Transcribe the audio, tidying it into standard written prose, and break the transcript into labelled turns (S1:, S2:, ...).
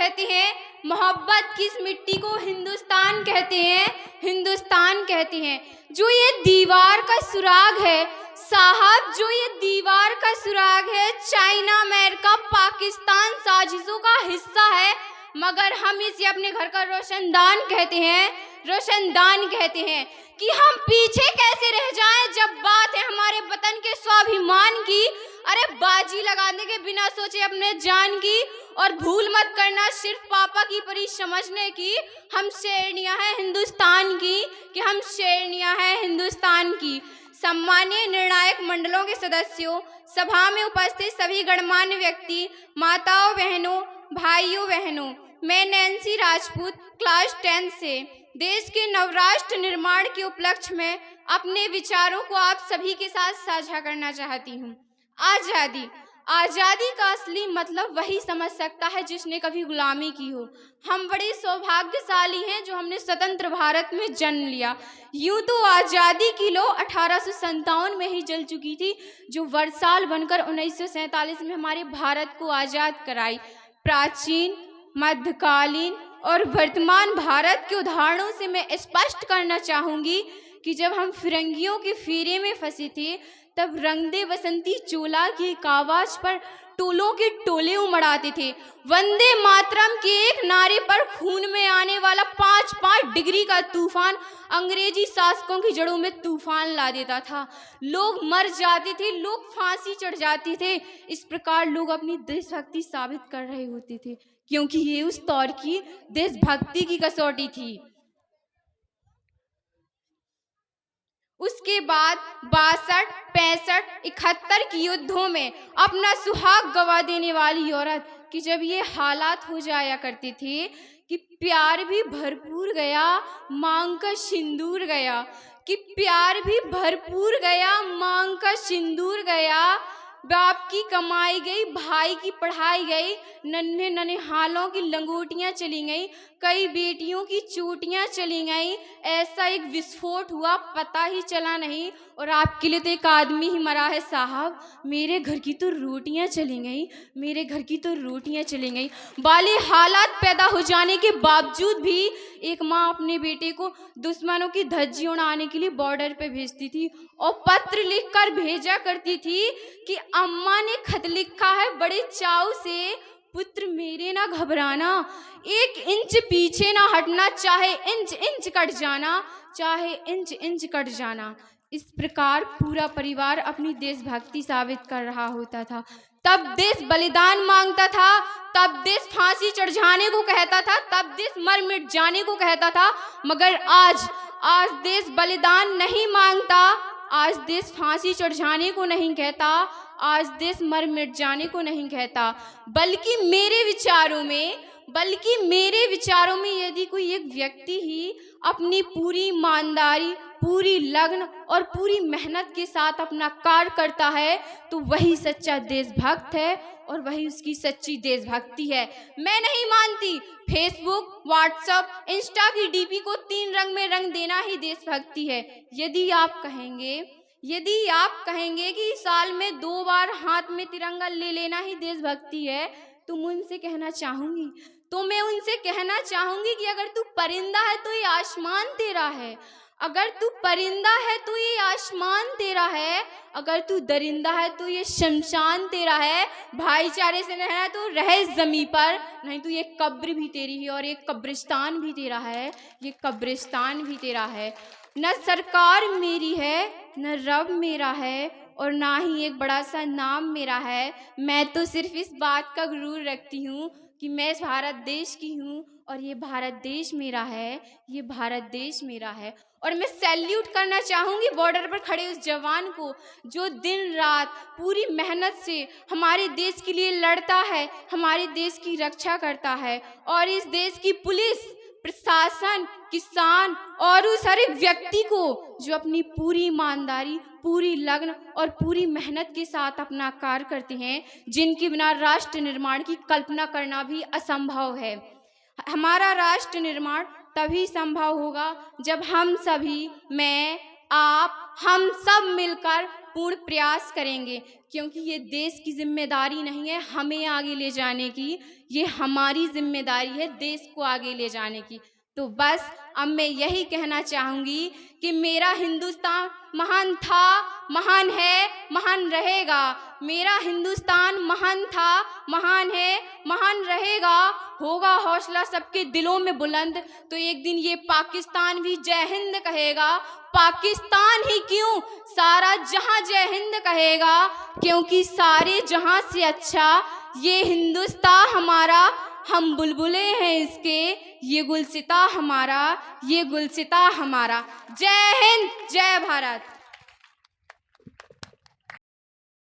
S1: कहते हैं, मोहब्बत की इस मिट्टी को हिंदुस्तान कहते हैं, हिंदुस्तान कहते हैं। जो ये दीवार का सुराग है साहब, जो ये दीवार का सुराग है, चाइना, अमेरिका, पाकिस्तान साजिशों का हिस्सा है, मगर हम इसे अपने घर का रोशनदान कहते हैं, रोशनदान कहते हैं। कि हम पीछे कैसे रह जाएं जब बात है हमारे वतन के स्वाभिमान की। अरे बाजी लगाने के बिना सोचे अपने जान की, और भूल मत करना सिर्फ पापा की परी समझने की। हम शेरनियां हैं हिंदुस्तान की, कि हम शेरनियां हैं हिंदुस्तान की। सम्मानीय निर्णायक मंडलों के सदस्यों, सभा में उपस्थित सभी गणमान्य व्यक्ति, माताओं बहनों, भाइयों बहनों, मैं नैन्सी राजपूत क्लास 10 से देश के नवराष्ट्र निर्माण के उपलक्ष्य में अपने विचारों को आप सभी के साथ साझा करना चाहती हूँ। आज़ादी, आज़ादी का असली मतलब वही समझ सकता है जिसने कभी गुलामी की हो। हम बड़े सौभाग्यशाली हैं जो हमने स्वतंत्र भारत में जन्म लिया। यूँ तो आज़ादी की लौ 1857 में ही जल चुकी थी, जो वर्षाल बनकर 1947 में हमारे भारत को आज़ाद कराई। प्राचीन, मध्यकालीन और वर्तमान भारत के उदाहरणों से मैं स्पष्ट करना चाहूँगी कि जब हम फिरंगियों के फेरे में फंसे थे, तब रंगदे बसंती चोला की एक आवाज पर टोलों के टोले उमड़ाते थे। वंदे मातरम के एक नारे पर खून में आने वाला 5-5 डिग्री का तूफान अंग्रेजी शासकों की जड़ों में तूफान ला देता था। लोग मर जाते थे, लोग फांसी चढ़ जाते थे। इस प्रकार लोग अपनी देशभक्ति साबित कर रहे होते थे, क्योंकि ये उस दौर की देशभक्ति की कसौटी थी। उसके बाद 62, 65, 71 की युद्धों में अपना सुहाग गवा देने वाली औरत कि जब ये हालात हो जाया करते थे कि प्यार भी भरपूर गया, मांग का सिंदूर गया, कि प्यार भी भरपूर गया, मांग का सिंदूर गया। बाप की कमाई गई, भाई की पढ़ाई गई, नन्हे नन्हे हालों की लंगोटियां चली गई, कई बेटियों की चोटियां चली गई। ऐसा एक विस्फोट हुआ, पता ही चला नहीं। और आपके लिए तो एक आदमी ही मरा है साहब। मेरे घर की तो रोटियां चली गई, मेरे घर की तो रोटियां चली गई वाले हालात पैदा हो जाने के बावजूद भी एक माँ अपने बेटे को दुश्मनों की धज्जी उड़ाने के लिए बॉर्डर पे भेजती थी और पत्र लिखकर भेजा करती थी कि अम्मा ने खत लिखा है बड़े चाव से, पुत्र मेरे ना घबराना, 1 इंच पीछे ना हटना, चाहे इंच इंच कट जाना, चाहे इंच इंच कट जाना। इस प्रकार पूरा परिवार अपनी देशभक्ति साबित कर रहा होता था। तब देश बलिदान मांगता था, तब देश फांसी चढ़ जाने को कहता था, तब देश मर मिट जाने को कहता था। मगर आज देश बलिदान नहीं मांगता, आज देश फांसी चढ़ जाने को नहीं कहता, आज देश मर मिट जाने को नहीं कहता, बल्कि मेरे विचारों में यदि कोई एक व्यक्ति ही अपनी पूरी ईमानदारी, पूरी लगन और पूरी मेहनत के साथ अपना कार्य करता है तो वही सच्चा देशभक्त है और वही उसकी सच्ची देशभक्ति है। मैं नहीं मानती फेसबुक, व्हाट्सएप, इंस्टा की डीपी को 3 रंग में रंग देना ही देशभक्ति है। यदि आप कहेंगे कि साल में 2 बार हाथ में तिरंगा ले लेना ही देशभक्ति है, तो मैं उनसे कहना चाहूंगी कि अगर तू परिंदा है तो ये आसमान तेरा है, अगर तू परिंदा है तो ये आसमान तेरा है, अगर तू दरिंदा है तो ये शमशान तेरा है। भाईचारे से रहना है तो रह ज़मीं पर, नहीं तो ये कब्र भी तेरी है और ये कब्रिस्तान भी तेरा है, ये कब्रिस्तान भी तेरा है। न सरकार मेरी है, न रब मेरा है, और ना ही एक बड़ा सा नाम मेरा है। मैं तो सिर्फ इस बात का गुरूर रखती हूँ कि मैं इस भारत देश की हूँ और ये भारत देश मेरा है, ये भारत देश मेरा है। और मैं सैल्यूट करना चाहूँगी बॉर्डर पर खड़े उस जवान को जो दिन रात पूरी मेहनत से हमारे देश के लिए लड़ता है, हमारे देश की रक्षा करता है। और इस देश की पुलिस, प्रशासन, किसान और उस हर एक व्यक्ति को जो अपनी पूरी ईमानदारी, पूरी लगन और पूरी मेहनत के साथ अपना कार्य करते हैं, जिनके बिना राष्ट्र निर्माण की कल्पना करना भी असंभव है। हमारा राष्ट्र निर्माण तभी संभव होगा जब हम सभी, मैं, आप, हम सब मिलकर पूर्ण प्रयास करेंगे, क्योंकि ये देश की जिम्मेदारी नहीं है हमें आगे ले जाने की, ये हमारी जिम्मेदारी है देश को आगे ले जाने की। तो बस अब मैं यही कहना चाहूँगी कि मेरा हिंदुस्तान महान था, महान है, महान रहेगा। मेरा हिंदुस्तान महान था, महान है, महान रहेगा। होगा हौसला सबके दिलों में बुलंद, तो एक दिन ये पाकिस्तान भी जय हिंद कहेगा। पाकिस्तान ही क्यों, सारा जहां जय हिंद कहेगा, क्योंकि सारे जहां से अच्छा ये हिंदुस्तान हमारा, हम बुलबुले हैं इसके, ये गुलसिता हमारा, ये गुलसिता हमारा। जय हिंद, जय भारत।